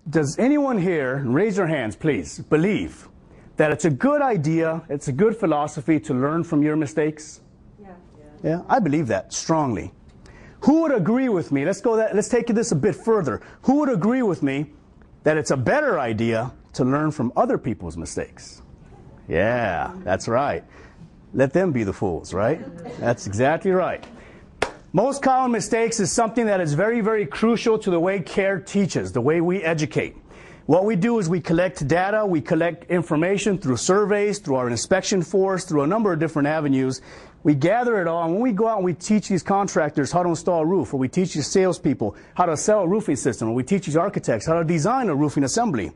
Does anyone here, raise your hands please, believe that it's a good idea, it's a good philosophy to learn from your mistakes? Yeah, I believe that strongly. Who would agree with me? Let's take this a bit further. Who would agree with me that it's a better idea to learn from other people's mistakes? Yeah, that's right. Let them be the fools, right? That's exactly right. Most common mistakes is something that is very, very crucial to the way CARE teaches, the way we educate. What we do is we collect data, we collect information through surveys, through our inspection force, through a number of different avenues. We gather it all, and when we go out and we teach these contractors how to install a roof, or we teach these salespeople how to sell a roofing system, or we teach these architects how to design a roofing assembly,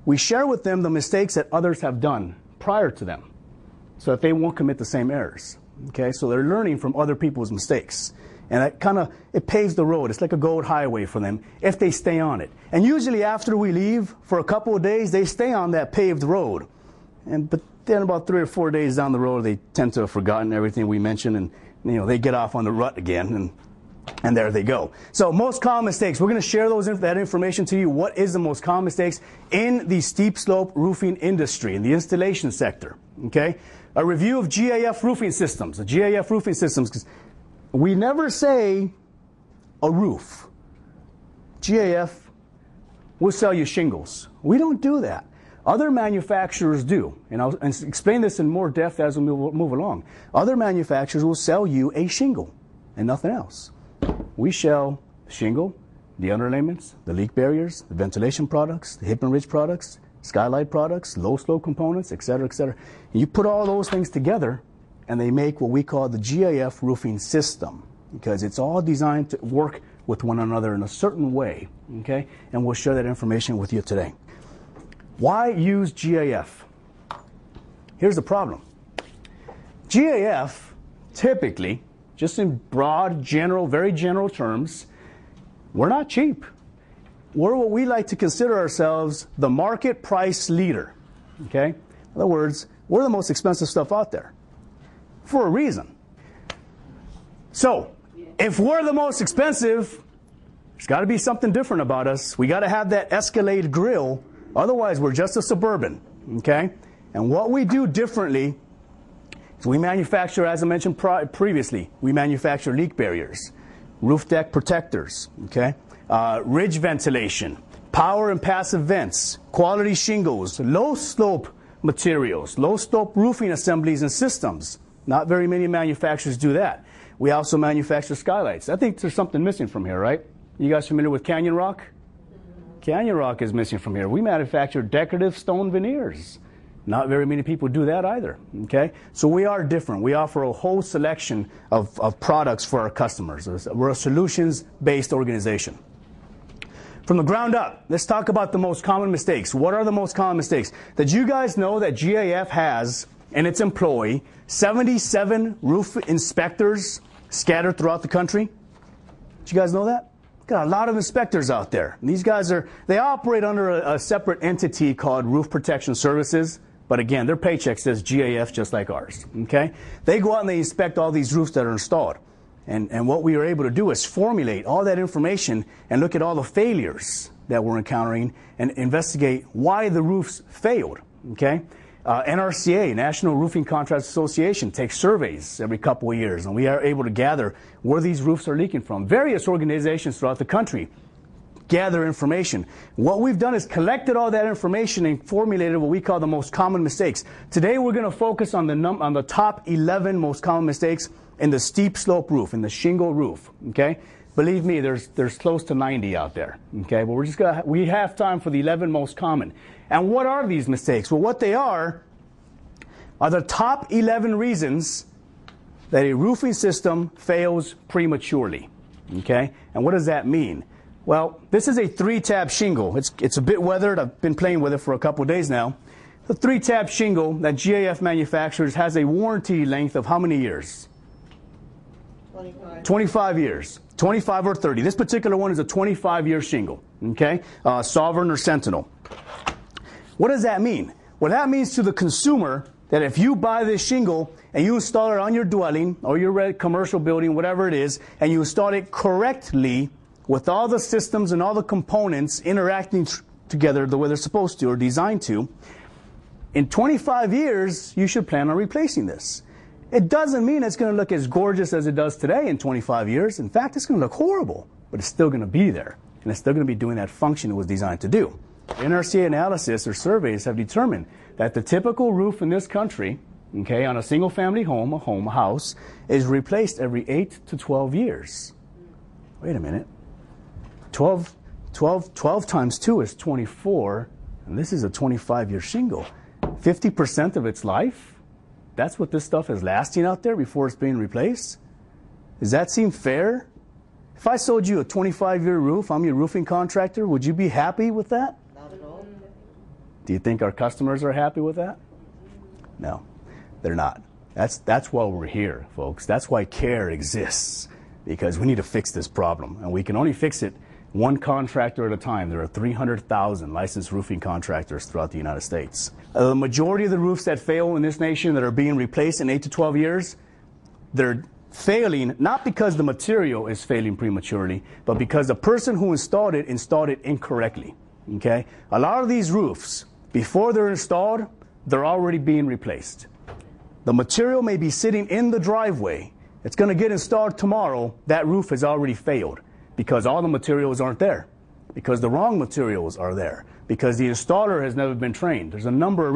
we share with them the mistakes that others have done prior to them, so that they won't commit the same errors. Okay, so they're learning from other people's mistakes. And it paves the road. It's like a gold highway for them if they stay on it. And usually after we leave, for a couple of days, they stay on that paved road. But then about 3 or 4 days down the road, they tend to have forgotten everything we mentioned, and they get off on the rut again, and there they go. So most common mistakes, we're going to share that information to you. What is the most common mistakes in the steep slope roofing industry, in the installation sector? Okay, a review of GAF roofing systems. The GAF roofing systems, 'cause we never say a roof. GAF will sell you shingles. We don't do that. Other manufacturers do. And I'll explain this in more depth as we move along. Other manufacturers will sell you a shingle and nothing else. We sell shingle, the underlayments, the leak barriers, the ventilation products, the hip and ridge products, skylight products, low slope components, etc., etc. And you put all those things together, and they make what we call the GAF roofing system, because it's all designed to work with one another in a certain way. Okay? And we'll share that information with you today. Why use GAF? Here's the problem. GAF, typically, just in broad, general, very general terms, we're not cheap. We're what we like to consider ourselves the market price leader. Okay? In other words, we're the most expensive stuff out there. For a reason. So, if we're the most expensive, there's got to be something different about us. We got to have that Escalade grill. Otherwise, we're just a Suburban. Okay? And what we do differently is we manufacture, as I mentioned previously, we manufacture leak barriers, roof deck protectors, okay? Ridge ventilation, power and passive vents, quality shingles, low slope materials, low slope roofing assemblies and systems. Not very many manufacturers do that. We also manufacture skylights. I think there's something missing from here, right? You guys familiar with Canyon Rock? Canyon Rock is missing from here. We manufacture decorative stone veneers. Not very many people do that either, okay? So we are different. We offer a whole selection of products for our customers. We're a solutions-based organization. From the ground up, let's talk about the most common mistakes. What are the most common mistakes? Did you guys know that GAF has, in its employ, 77 roof inspectors scattered throughout the country? Did you guys know that? Got a lot of inspectors out there. And these guys they operate under a separate entity called Roof Protection Services. But again, their paycheck says GAF just like ours. Okay? They go out and they inspect all these roofs that are installed. And what we are able to do is formulate all that information and look at all the failures that we're encountering and investigate why the roofs failed. Okay? NRCA, National Roofing Contractors Association, takes surveys every couple of years, and we are able to gather where these roofs are leaking from. Various organizations throughout the country gather information. What we've done is collected all that information and formulated what we call the most common mistakes. Today we're going to focus on the top 11 most common mistakes in the steep slope roof, in the shingle roof. Okay? Believe me, there's close to 90 out there. Okay? But we have time for the 11 most common. And what are these mistakes? Well, what they are the top 11 reasons that a roofing system fails prematurely. Okay? And what does that mean? Well, this is a 3-tab shingle. It's a bit weathered. I've been playing with it for a couple of days now. The 3-tab shingle that GAF manufactures has a warranty length of how many years? 25. 25 years. 25 or 30. This particular one is a 25-year shingle. Okay? Sovereign or Sentinel. What does that mean? Well, that means to the consumer that if you buy this shingle and you install it on your dwelling or your commercial building, whatever it is, and you install it correctly with all the systems and all the components interacting together the way they're supposed to or designed to, in 25 years, you should plan on replacing this. It doesn't mean it's going to look as gorgeous as it does today in 25 years. In fact, it's going to look horrible, but it's still going to be there, and it's still going to be doing that function it was designed to do. NRCA analysis or surveys have determined that the typical roof in this country, okay, on a single-family home, a house, is replaced every 8 to 12 years. Wait a minute. 12 times 2 is 24, and this is a 25-year shingle. 50% of its life? That's what this stuff is lasting out there before it's being replaced? Does that seem fair? If I sold you a 25-year roof, I'm your roofing contractor, would you be happy with that? Not at all. Do you think our customers are happy with that? No, they're not. That's why we're here, folks. That's why CARE exists, because we need to fix this problem, and we can only fix it one contractor at a time. There are 300,000 licensed roofing contractors throughout the United States. The majority of the roofs that fail in this nation that are being replaced in 8 to 12 years, they're failing not because the material is failing prematurely, but because the person who installed it incorrectly. Okay? A lot of these roofs, before they're installed, they're already being replaced. The material may be sitting in the driveway. It's going to get installed tomorrow. That roof has already failed because all the materials aren't there, because the wrong materials are there, because the installer has never been trained. There's a number of reasons.